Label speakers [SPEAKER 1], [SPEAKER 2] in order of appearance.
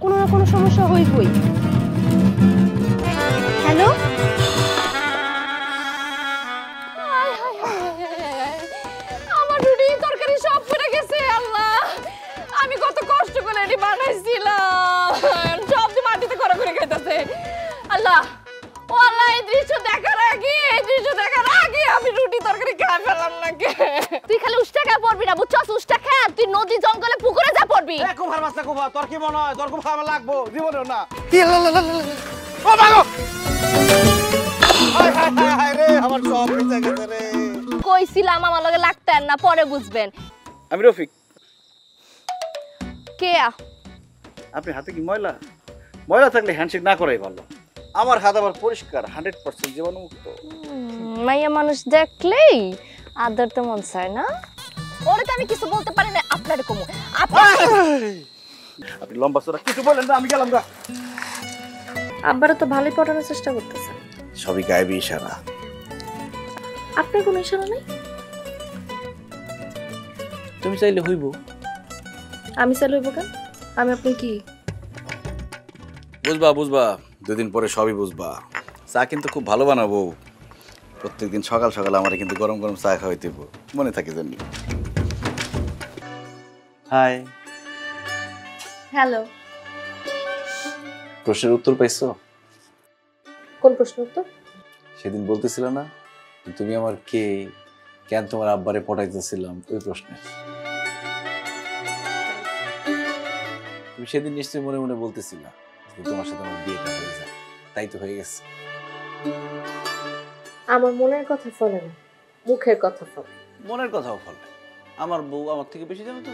[SPEAKER 1] কোনো না কোনো সমস্যা হইবই। হ্যালো, আমার রুটি তরকারি সব পুড়ে গেছে। আল্লাহ, আমি কত কষ্ট করে এটি বানাইছিলাম, সব যে মাটিতে করা করে খাইতেছে। আল্লাহ, ও আল্লাহ, এই দৃশ্য দেখার আগে আমি রুটি তরকারি খাই ফেলাম নাকি। তুই খালি উষ্টা পড়বি না, বুঝছস? উষ্টা খা, তুই নদী জঙ্গলে পুকুরে যা পড়বি।
[SPEAKER 2] এ কুফার মাছটা কুফা, তোর কি মনে হয় তোর কুফা আমার লাগবো জীবনেও না? ও মাগো, হায় হায় হায় হায় রে, আমার সব বেঁচে গেছে রে।
[SPEAKER 1] কইছিলাম আমার লগে লাগতেন না, পরে বুঝবেন।
[SPEAKER 2] আমি রফিক।
[SPEAKER 1] কে?
[SPEAKER 2] আপনি হাতে কি ময়লা? ময়লা থাকলে হ্যান্ডশেক না করাই ভালো। আমার হাত আবার পরিষ্কার, 100% জীবাণুমুক্ত।
[SPEAKER 1] মাইয়া মানুষ দেখলেই আদর তো মন চায় না। ওরে তো আমি কিছু বলতে পারি না, আপনারে কমু।
[SPEAKER 2] আপনি লম্বা চড়া কিছু বলেন না, আমি গেলাম গা।
[SPEAKER 1] আব্বারা তো ভালোই পটানোর চেষ্টা করতেছে।
[SPEAKER 2] সবই গায়েবী ইশারা।
[SPEAKER 1] আপনার কোনো ইশারা নাই?
[SPEAKER 2] তুমি চাইলে হইব।
[SPEAKER 1] আমি চাইলে হইব কেন? আমি আপনি কি?
[SPEAKER 2] বুঝবা বুঝবা, 2 দিন পরে সবই বুঝবা। চা কিন্তু খুব ভালো বানাবো। প্রত্যেকদিন সকাল সকাল আমার কিন্তু গরম গরম চা খাওয়াইতে হইব, মনে থাকে জানি। হাই।
[SPEAKER 1] হ্যালো।
[SPEAKER 2] প্রশ্নের উত্তর পাইছো?
[SPEAKER 1] কোন প্রশ্ন উত্তর?
[SPEAKER 2] সেদিন বলতেছিল না তুমি আমার কে, কেন তোমার আব্বারে পটাইতেছিলাম, ওই প্রশ্নে। তুমি সেদিন নিশ্চয়ই মনে মনে বলতেছিলা যে তোমার সাথে আমার বিয়েটা হয়ে যায়, তাই তো হয়ে গেছে।
[SPEAKER 1] আমার মনের কথা ফলে না, মুখের কথা ফলে।
[SPEAKER 2] মনের কথাও ফলে। আমার বউ আমার থেকে বেশি জানো তো।